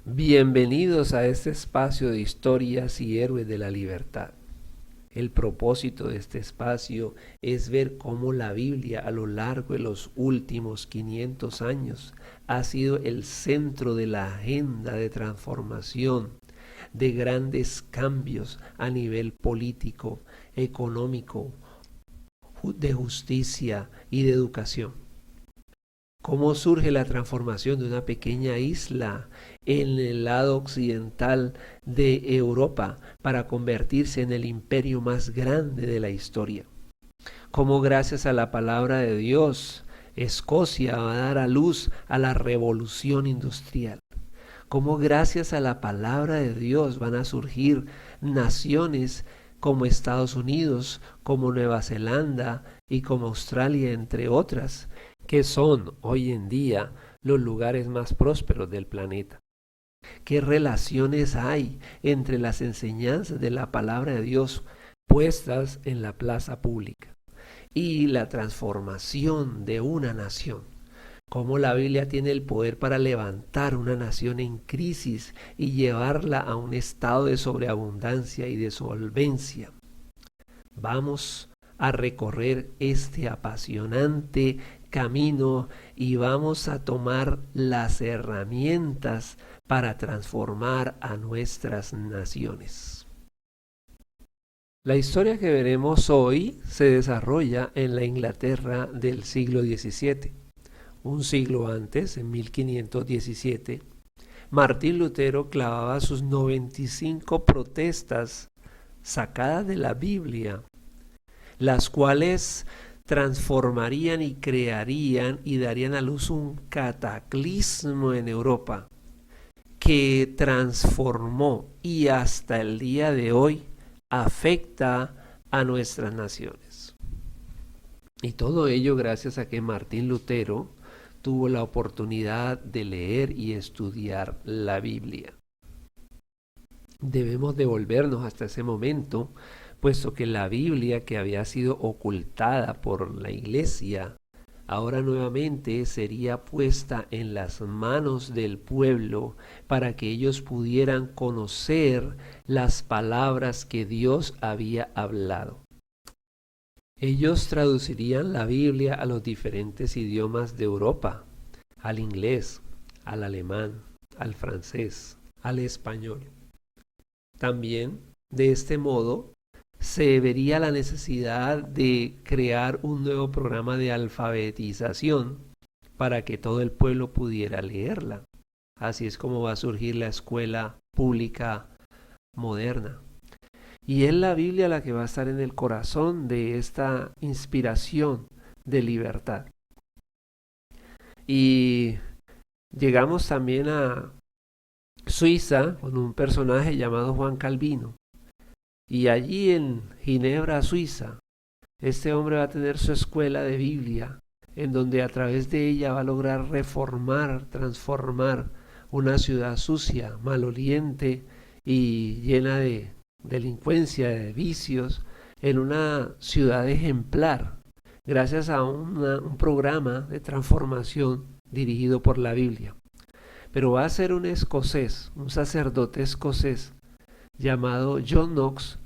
Bienvenidos a este espacio de historias y héroes de la libertad. El propósito de este espacio es ver cómo la Biblia a lo largo de los últimos 500 años ha sido el centro de la agenda de transformación, de grandes cambios a nivel político, económico, de justicia y de educación. ¿Cómo surge la transformación de una pequeña isla en el lado occidental de Europa para convertirse en el imperio más grande de la historia? ¿Cómo gracias a la palabra de Dios Escocia va a dar a luz a la revolución industrial? ¿Cómo gracias a la palabra de Dios van a surgir naciones como Estados Unidos, como Nueva Zelanda y como Australia, entre otras, que son hoy en día los lugares más prósperos del planeta? ¿Qué relaciones hay entre las enseñanzas de la palabra de Dios puestas en la plaza pública y la transformación de una nación? ¿Cómo la Biblia tiene el poder para levantar una nación en crisis y llevarla a un estado de sobreabundancia y de solvencia? Vamos a recorrer este apasionante camino y vamos a tomar las herramientas para transformar a nuestras naciones. La historia que veremos hoy se desarrolla en la Inglaterra del siglo XVII. Un siglo antes, en 1517, Martín Lutero clavaba sus 95 protestas sacadas de la Biblia, las cuales transformarían y crearían y darían a luz un cataclismo en Europa que transformó y hasta el día de hoy afecta a nuestras naciones. Y todo ello gracias a que Martín Lutero tuvo la oportunidad de leer y estudiar la Biblia. Debemos devolvernos hasta ese momento, puesto que la Biblia, que había sido ocultada por la Iglesia, ahora nuevamente sería puesta en las manos del pueblo para que ellos pudieran conocer las palabras que Dios había hablado. Ellos traducirían la Biblia a los diferentes idiomas de Europa, al inglés, al alemán, al francés, al español. También, de este modo, se vería la necesidad de crear un nuevo programa de alfabetización para que todo el pueblo pudiera leerla. Así es como va a surgir la escuela pública moderna. Y es la Biblia la que va a estar en el corazón de esta inspiración de libertad. Y llegamos también a Suiza con un personaje llamado Juan Calvino. Y allí en Ginebra, Suiza, este hombre va a tener su escuela de Biblia, en donde a través de ella va a lograr reformar, transformar una ciudad sucia, maloliente y llena de delincuencia, de vicios, en una ciudad ejemplar, gracias a un programa de transformación dirigido por la Biblia. Pero va a ser un escocés, un sacerdote escocés, llamado John Knox,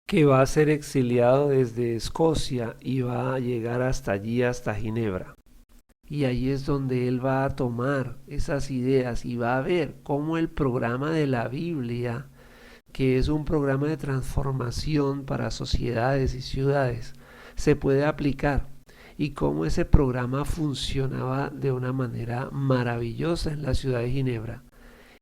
que va a ser exiliado desde Escocia y va a llegar hasta allí, hasta Ginebra. Y ahí es donde él va a tomar esas ideas y va a ver cómo el programa de la Biblia, que es un programa de transformación para sociedades y ciudades, se puede aplicar y cómo ese programa funcionaba de una manera maravillosa en la ciudad de Ginebra.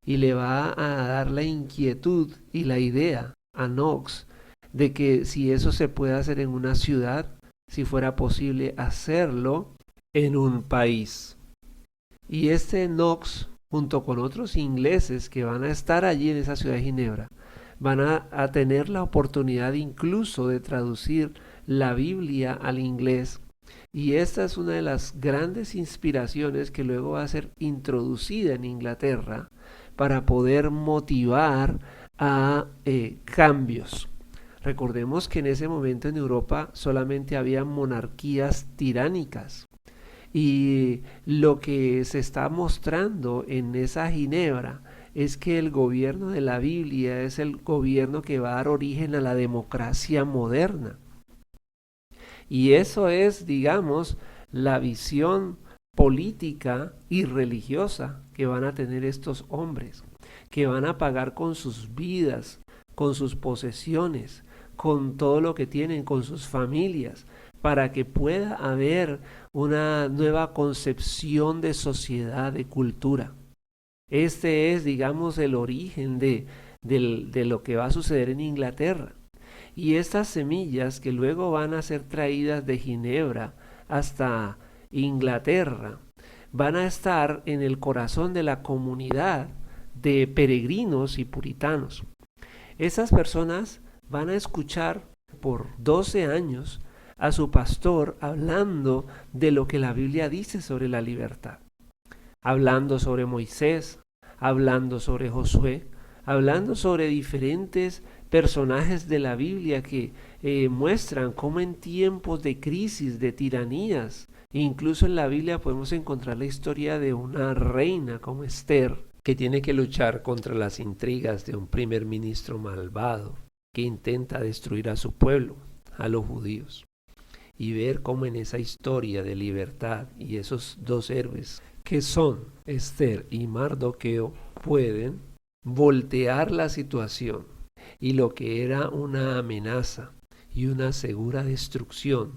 Y le va a dar la inquietud y la idea a Knox de que si eso se puede hacer en una ciudad, si fuera posible hacerlo en un país. Y este Knox, junto con otros ingleses que van a estar allí en esa ciudad de Ginebra, van a tener la oportunidad incluso de traducir la Biblia al inglés. Y esta es una de las grandes inspiraciones que luego va a ser introducida en Inglaterra para poder motivar a cambios. Recordemos que en ese momento en Europa solamente había monarquías tiránicas. Y lo que se está mostrando en esa Ginebra es que el gobierno de la Biblia es el gobierno que va a dar origen a la democracia moderna. Y eso es, digamos, la visión política y religiosa que van a tener estos hombres, que van a pagar con sus vidas, con sus posesiones, con todo lo que tienen, con sus familias, para que pueda haber una nueva concepción de sociedad, de cultura. Este es, digamos, el origen de lo que va a suceder en Inglaterra. Y estas semillas que luego van a ser traídas de Ginebra hasta Inglaterra, van a estar en el corazón de la comunidad de peregrinos y puritanos. Esas personas van a escuchar por 12 años a su pastor hablando de lo que la Biblia dice sobre la libertad, hablando sobre Moisés, hablando sobre Josué, hablando sobre diferentes personajes de la Biblia que muestran cómo en tiempos de crisis, de tiranías, incluso en la Biblia podemos encontrar la historia de una reina como Esther, que tiene que luchar contra las intrigas de un primer ministro malvado que intenta destruir a su pueblo, a los judíos. Y ver cómo en esa historia de libertad y esos dos héroes que son Esther y Mardoqueo pueden voltear la situación y lo que era una amenaza y una segura destrucción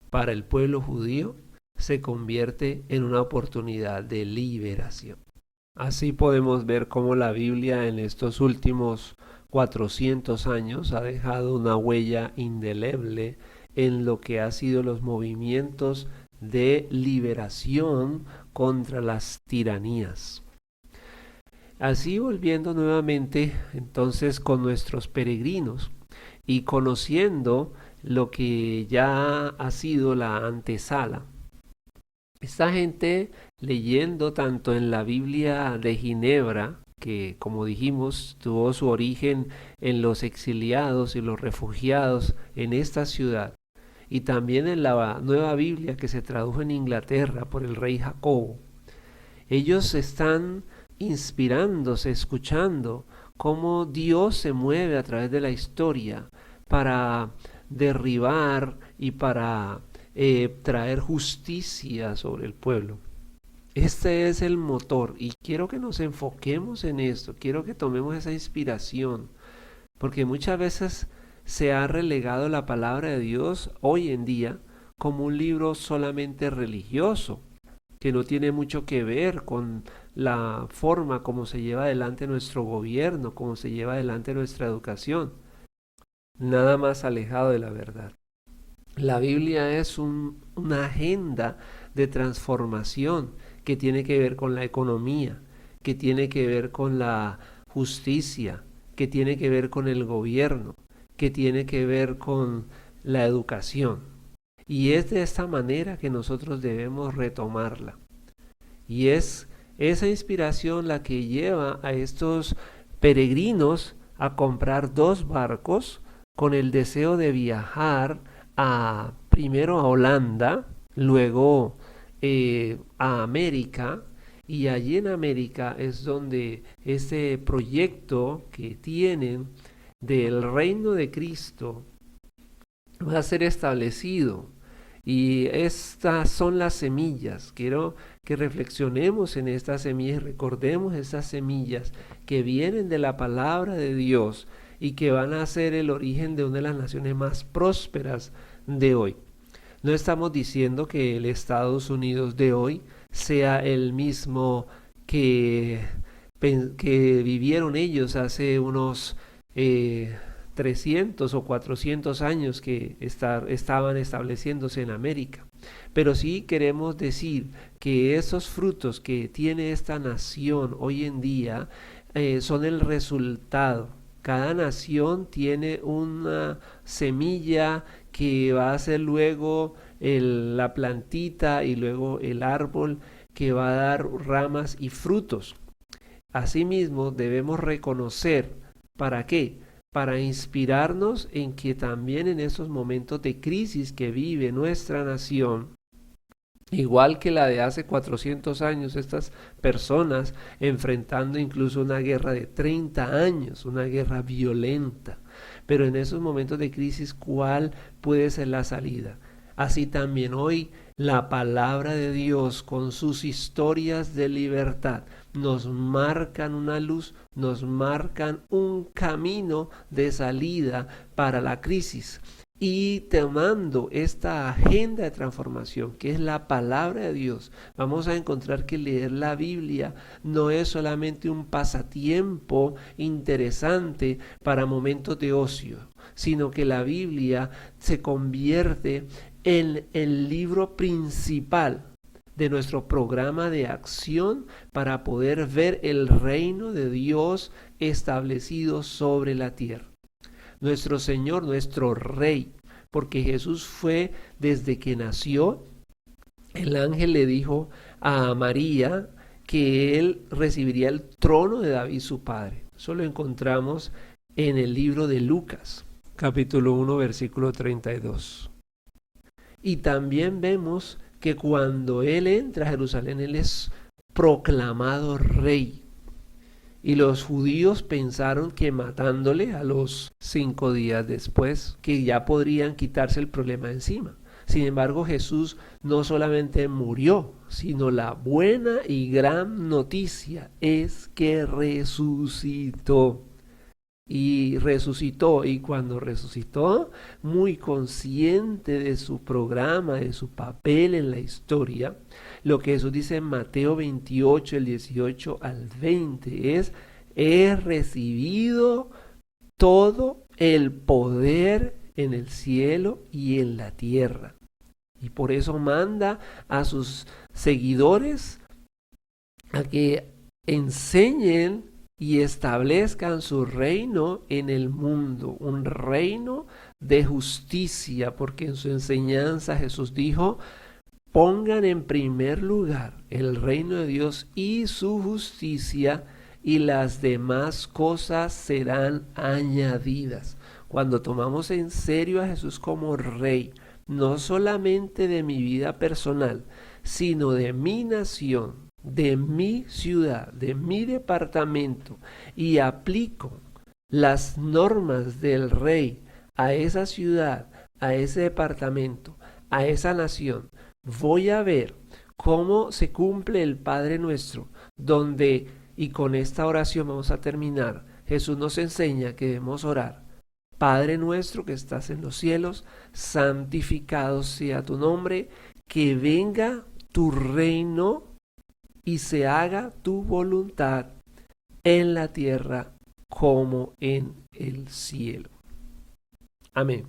para el pueblo judío se convierte en una oportunidad de liberación. Así podemos ver cómo la Biblia en estos últimos 400 años ha dejado una huella indeleble en lo que ha sido los movimientos de liberación contra las tiranías. Así volviendo nuevamente entonces con nuestros peregrinos y conociendo lo que ya ha sido la antesala. Esta gente leyendo tanto en la Biblia de Ginebra, que como dijimos tuvo su origen en los exiliados y los refugiados en esta ciudad, y también en la Nueva Biblia que se tradujo en Inglaterra por el rey Jacobo, ellos están inspirándose, escuchando cómo Dios se mueve a través de la historia para derribar y para traer justicia sobre el pueblo. Este es el motor y quiero que nos enfoquemos en esto, quiero que tomemos esa inspiración, porque muchas veces se ha relegado la palabra de Dios hoy en día como un libro solamente religioso, que no tiene mucho que ver con la forma como se lleva adelante nuestro gobierno, cómo se lleva adelante nuestra educación. Nada más alejado de la verdad. La Biblia es una agenda de transformación que tiene que ver con la economía, que tiene que ver con la justicia, que tiene que ver con el gobierno, que tiene que ver con la educación. Y es de esta manera que nosotros debemos retomarla. Y es esa inspiración la que lleva a estos peregrinos a comprar 2 barcos con el deseo de viajar primero a Holanda, luego a América, y allí en América es donde ese proyecto que tienen del reino de Cristo va a ser establecido. Y estas son las semillas. Quiero que reflexionemos en estas semillas, recordemos esas semillas que vienen de la palabra de Dios y que van a ser el origen de una de las naciones más prósperas de hoy. No estamos diciendo que el Estados Unidos de hoy sea el mismo que vivieron ellos hace unos 300 o 400 años que estaban estableciéndose en América. Pero sí queremos decir que esos frutos que tiene esta nación hoy en día son el resultado. Cada nación tiene una semilla que va a ser luego la plantita y luego el árbol que va a dar ramas y frutos. Asimismo, debemos reconocer, ¿para qué? Para inspirarnos en que también en esos momentos de crisis que vive nuestra nación, igual que la de hace 400 años, estas personas enfrentando incluso una guerra de 30 años, una guerra violenta. Pero en esos momentos de crisis, ¿cuál puede ser la salida? Así también hoy la palabra de Dios con sus historias de libertad nos marcan una luz, nos marcan un camino de salida para la crisis. Y tomando esta agenda de transformación, que es la palabra de Dios, vamos a encontrar que leer la Biblia no es solamente un pasatiempo interesante para momentos de ocio, sino que la Biblia se convierte en el libro principal de nuestro programa de acción para poder ver el reino de Dios establecido sobre la tierra. Nuestro Señor, nuestro Rey, porque Jesús fue desde que nació, el ángel le dijo a María que él recibiría el trono de David su padre. Eso lo encontramos en el libro de Lucas, capítulo 1, versículo 32. Y también vemos que cuando él entra a Jerusalén, él es proclamado rey. Y los judíos pensaron que matándole a los 5 días después, que ya podrían quitarse el problema de encima. Sin embargo, Jesús no solamente murió, sino la buena y gran noticia es que resucitó. Y resucitó, y cuando resucitó, muy consciente de su programa, de su papel en la historia, lo que Jesús dice en Mateo 28, el 18 al 20 es: he recibido todo el poder en el cielo y en la tierra. Y por eso manda a sus seguidores a que enseñen y establezcan su reino en el mundo, un reino de justicia, porque en su enseñanza Jesús dijo: pongan en primer lugar el reino de Dios y su justicia, y las demás cosas serán añadidas. Cuando tomamos en serio a Jesús como Rey, no solamente de mi vida personal, sino de mi nación, de mi ciudad, de mi departamento, y aplico las normas del Rey a esa ciudad, a ese departamento, a esa nación, voy a ver cómo se cumple el Padre Nuestro, donde, y con esta oración vamos a terminar, Jesús nos enseña que debemos orar: Padre nuestro que estás en los cielos, santificado sea tu nombre, que venga tu reino y se haga tu voluntad en la tierra como en el cielo. Amén.